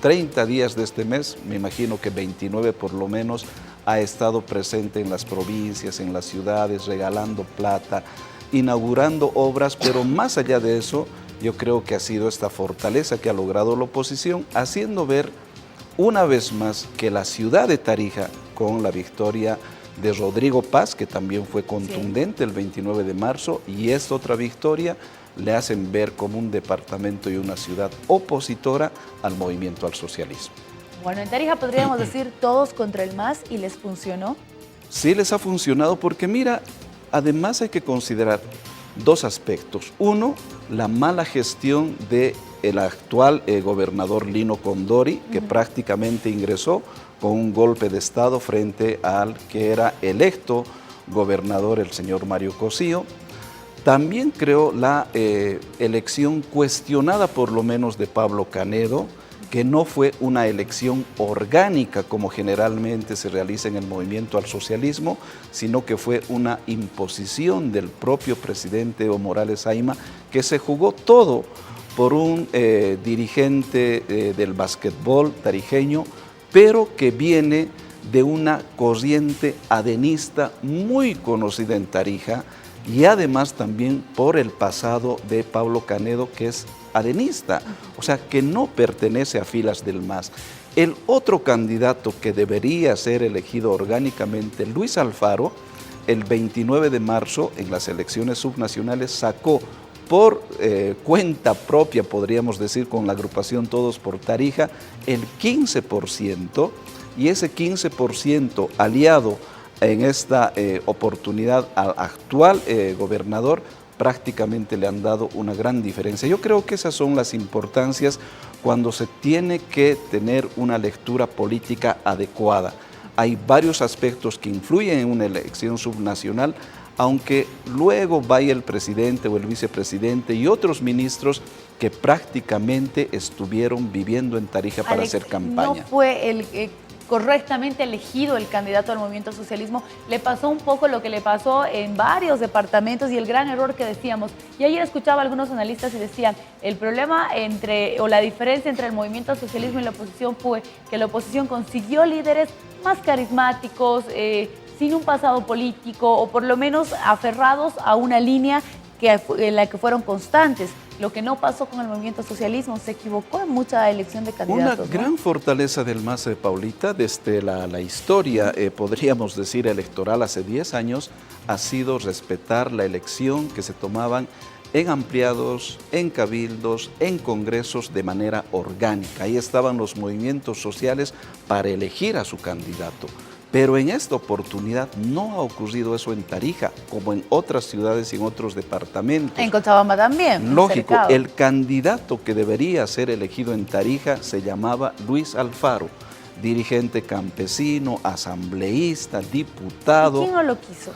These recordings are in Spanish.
30 días de este mes, me imagino que 29 por lo menos, ha estado presente en las provincias, en las ciudades, regalando plata, inaugurando obras, pero más allá de eso, yo creo que ha sido esta fortaleza que ha logrado la oposición, haciendo ver una vez más que la ciudad de Tarija, con la victoria de Rodrigo Paz, que también fue contundente el 29 de marzo, y esta otra victoria le hacen ver como un departamento y una ciudad opositora al movimiento al socialismo. Bueno, en Tarija podríamos decir todos contra el MAS y les funcionó. Sí les ha funcionado porque mira, además hay que considerar dos aspectos. Uno, la mala gestión del actual gobernador Lino Condori, que prácticamente ingresó con un golpe de Estado frente al que era electo gobernador, el señor Mario Cosío. También creo la elección cuestionada por lo menos de Pablo Canedo, que no fue una elección orgánica como generalmente se realiza en el movimiento al socialismo, sino que fue una imposición del propio presidente Evo Morales Ayma, que se jugó todo por un dirigente del básquetbol tarijeño, pero que viene de una corriente adenista muy conocida en Tarija, y además también por el pasado de Pablo Canedo, que es adenista, o sea, que no pertenece a filas del MAS. El otro candidato que debería ser elegido orgánicamente, Luis Alfaro, el 29 de marzo en las elecciones subnacionales sacó por cuenta propia, podríamos decir, con la agrupación Todos por Tarija, el 15%, y ese 15% aliado en esta oportunidad al actual gobernador, prácticamente le han dado una gran diferencia. Yo creo que esas son las importancias cuando se tiene que tener una lectura política adecuada. Hay varios aspectos que influyen en una elección subnacional, aunque luego vaya el presidente o el vicepresidente y otros ministros que prácticamente estuvieron viviendo en Tarija para hacer campaña. No fue correctamente elegido el candidato al movimiento al socialismo. Le pasó un poco lo que le pasó en varios departamentos y el gran error que decíamos. Y ayer escuchaba a algunos analistas y decían, el problema o la diferencia entre el movimiento al socialismo y la oposición fue que la oposición consiguió líderes más carismáticos, sin un pasado político o por lo menos aferrados a una línea en la que fueron constantes. Lo que no pasó con el movimiento socialismo, se equivocó en mucha elección de candidatos. Una gran fortaleza del MAS, Paulita, desde la historia, podríamos decir, electoral hace 10 años, ha sido respetar la elección que se tomaban en ampliados, en cabildos, en congresos de manera orgánica. Ahí estaban los movimientos sociales para elegir a su candidato. Pero en esta oportunidad no ha ocurrido eso en Tarija, como en otras ciudades y en otros departamentos. En Cochabamba también. Lógico, el candidato que debería ser elegido en Tarija se llamaba Luis Alfaro, dirigente campesino, asambleísta, diputado. ¿Y quién no lo quiso?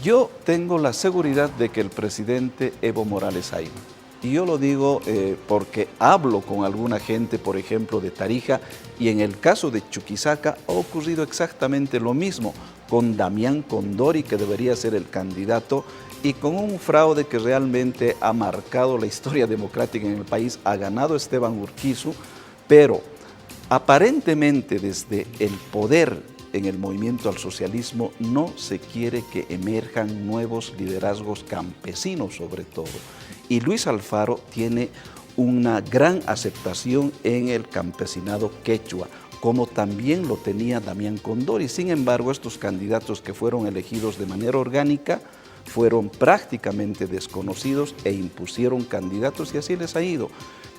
Yo tengo la seguridad de que el presidente Evo Morales Ayma, y yo lo digo porque hablo con alguna gente, por ejemplo, de Tarija, y en el caso de Chuquisaca ha ocurrido exactamente lo mismo con Damián Condori, que debería ser el candidato, y con un fraude que realmente ha marcado la historia democrática en el país, ha ganado Esteban Urquizu, pero aparentemente desde el poder en el movimiento al socialismo no se quiere que emerjan nuevos liderazgos campesinos sobre todo. Y Luis Alfaro tiene una gran aceptación en el campesinado quechua, como también lo tenía Damián Condori. Sin embargo, estos candidatos que fueron elegidos de manera orgánica fueron prácticamente desconocidos e impusieron candidatos y así les ha ido.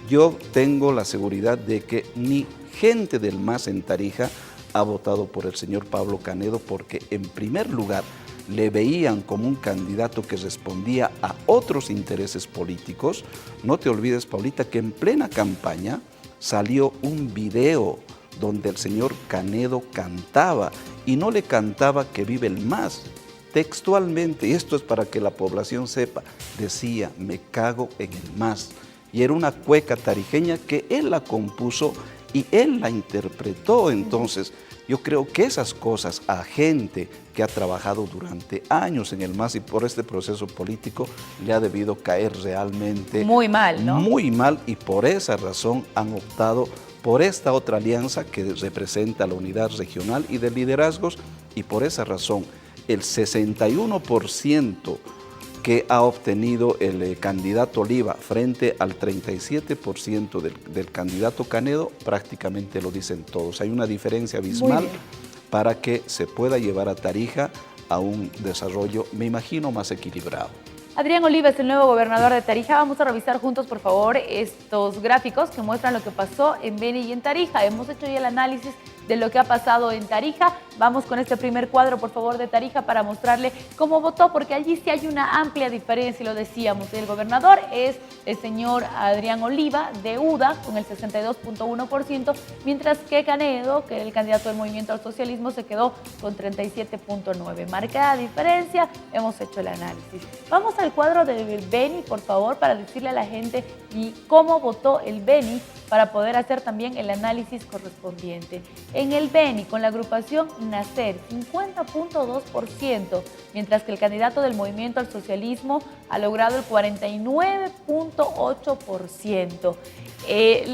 Yo tengo la seguridad de que ni gente del MAS en Tarija ha votado por el señor Pablo Canedo porque, en primer lugar, le veían como un candidato que respondía a otros intereses políticos. No te olvides, Paulita, que en plena campaña salió un video donde el señor Canedo cantaba, y no le cantaba que vive el MAS. Textualmente, y esto es para que la población sepa, decía, me cago en el MAS. Y era una cueca tarijeña que él la compuso y él la interpretó. Entonces, yo creo que esas cosas a gente que ha trabajado durante años en el MAS y por este proceso político le ha debido caer realmente muy mal, ¿no? Muy mal, y por esa razón han optado por esta otra alianza que representa la unidad regional y de liderazgos, y por esa razón el 61% que ha obtenido el candidato Oliva frente al 37% del candidato Canedo, prácticamente lo dicen todos. Hay una diferencia abismal para que se pueda llevar a Tarija a un desarrollo, me imagino, más equilibrado. Adrián Oliva es el nuevo gobernador de Tarija. Vamos a revisar juntos, por favor, estos gráficos que muestran lo que pasó en Beni y en Tarija. Hemos hecho ya el análisis de lo que ha pasado en Tarija. Vamos con este primer cuadro, por favor, de Tarija para mostrarle cómo votó, porque allí sí hay una amplia diferencia, y lo decíamos. El gobernador es el señor Adrián Oliva de UDA con el 62.1%, mientras que Canedo, que era el candidato del Movimiento al Socialismo, se quedó con 37.9%. Marcada diferencia, hemos hecho el análisis. Vamos al cuadro del Beni, por favor, para decirle a la gente y cómo votó el Beni, para poder hacer también el análisis correspondiente. En el Beni, con la agrupación Nacer, 50.2%, mientras que el candidato del Movimiento al Socialismo ha logrado el 49.8%.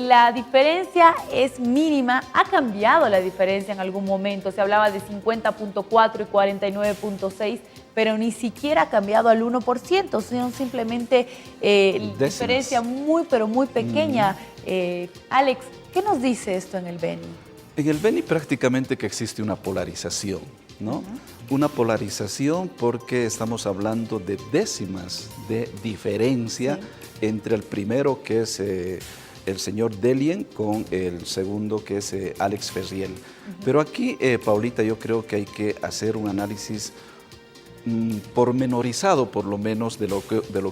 La diferencia es mínima, ha cambiado la diferencia en algún momento, se hablaba de 50.4 y 49.6, pero ni siquiera ha cambiado al 1%, son simplemente diferencia muy, pero muy pequeña. Alex, ¿qué nos dice esto en el Beni? En el Beni prácticamente que existe una polarización, ¿no? Una polarización porque estamos hablando de décimas de diferencia entre el primero, que es el señor Delien, con el segundo, que es Alex Ferriel. Pero aquí, Paulita, yo creo que hay que hacer un análisis pormenorizado, por lo menos, de lo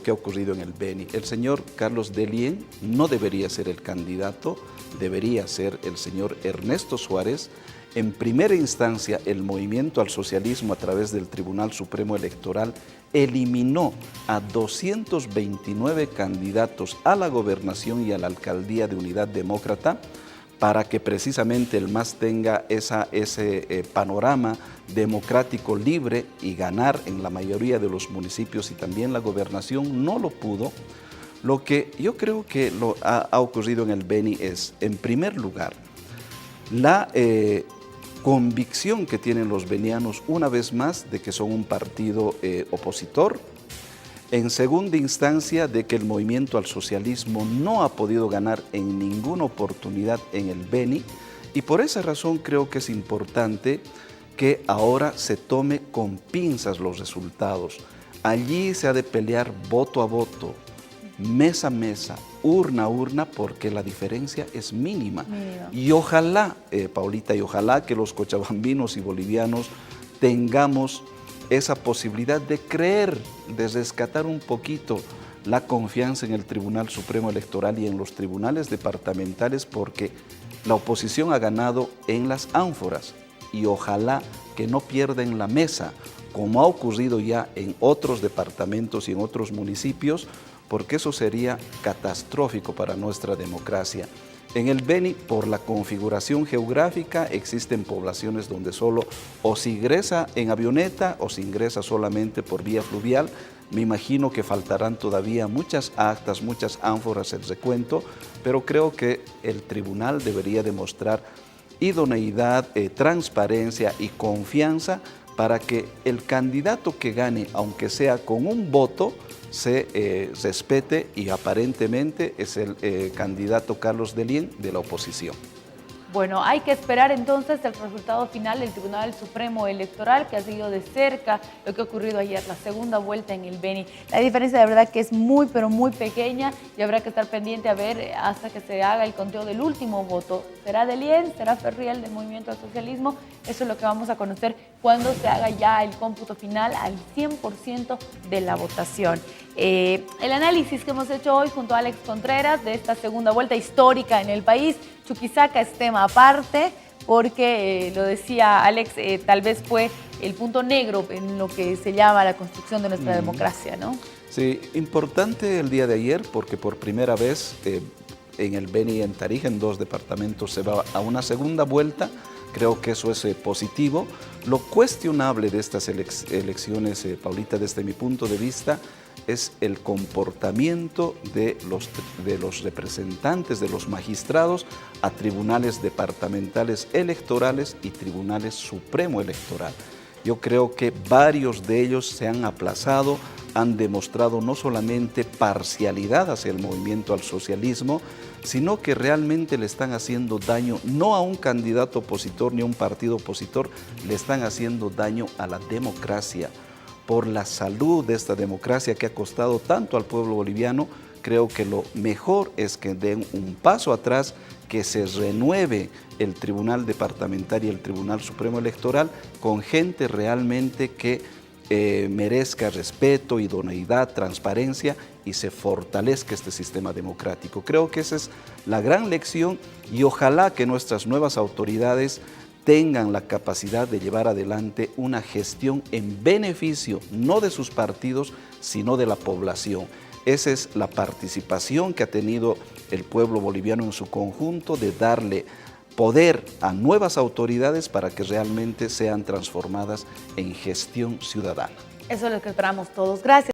que ha ocurrido en el Beni. El señor Carlos Delien no debería ser el candidato, debería ser el señor Ernesto Suárez. En primera instancia, el Movimiento al Socialismo, a través del Tribunal Supremo Electoral, eliminó a 229 candidatos a la gobernación y a la alcaldía de Unidad Demócrata, para que precisamente el MAS tenga ese panorama democrático libre y ganar en la mayoría de los municipios, y también la gobernación no lo pudo. Lo que yo creo que ha ocurrido en el Beni es, en primer lugar, la convicción que tienen los benianos una vez más de que son un partido opositor. En segunda instancia, de que el Movimiento al Socialismo no ha podido ganar en ninguna oportunidad en el Beni, y por esa razón creo que es importante que ahora se tome con pinzas los resultados. Allí se ha de pelear voto a voto, mesa a mesa, urna a urna, porque la diferencia es mínima. Y ojalá, Paulita, y ojalá que los cochabambinos y bolivianos tengamos esa posibilidad de creer, de rescatar un poquito la confianza en el Tribunal Supremo Electoral y en los tribunales departamentales, porque la oposición ha ganado en las ánforas, y ojalá que no pierdan la mesa, como ha ocurrido ya en otros departamentos y en otros municipios, porque eso sería catastrófico para nuestra democracia. En el Beni, por la configuración geográfica, existen poblaciones donde solo o se ingresa en avioneta o se ingresa solamente por vía fluvial. Me imagino que faltarán todavía muchas actas, muchas ánforas el recuento, pero creo que el tribunal debería demostrar idoneidad, transparencia y confianza para que el candidato que gane, aunque sea con un voto, se respete, y aparentemente es el candidato Carlos Delien de la oposición. Bueno, hay que esperar entonces el resultado final del Tribunal Supremo Electoral, que ha seguido de cerca lo que ha ocurrido ayer, la segunda vuelta en el Beni. La diferencia de verdad que es muy, pero muy pequeña, y habrá que estar pendiente a ver hasta que se haga el conteo del último voto. ¿Será Delien? ¿Será Ferriel del Movimiento al Socialismo? Eso es lo que vamos a conocer cuando se haga ya el cómputo final al 100% de la votación. El análisis que hemos hecho hoy junto a Alex Contreras de esta segunda vuelta histórica en el país. Chuquisaca es tema aparte, porque lo decía Alex, tal vez fue el punto negro en lo que se llama la construcción de nuestra democracia, ¿no? Sí, importante el día de ayer, porque por primera vez en el Beni y en Tarija, en 2 departamentos, se va a una segunda vuelta. Creo que eso es positivo. Lo cuestionable de estas elecciones, Paulita, desde mi punto de vista, es el comportamiento de los representantes, de los magistrados a tribunales departamentales electorales y tribunales supremo electoral. Yo creo que varios de ellos se han aplazado, han demostrado no solamente parcialidad hacia el movimiento al socialismo, sino que realmente le están haciendo daño no a un candidato opositor ni a un partido opositor, le están haciendo daño a la democracia. Por la salud de esta democracia que ha costado tanto al pueblo boliviano, creo que lo mejor es que den un paso atrás, que se renueve el Tribunal Departamental y el Tribunal Supremo Electoral con gente realmente que merezca respeto, idoneidad, transparencia y se fortalezca este sistema democrático. Creo que esa es la gran lección y ojalá que nuestras nuevas autoridades tengan la capacidad de llevar adelante una gestión en beneficio no de sus partidos, sino de la población. Esa es la participación que ha tenido el pueblo boliviano en su conjunto, de darle poder a nuevas autoridades para que realmente sean transformadas en gestión ciudadana. Eso es lo que esperamos todos. Gracias.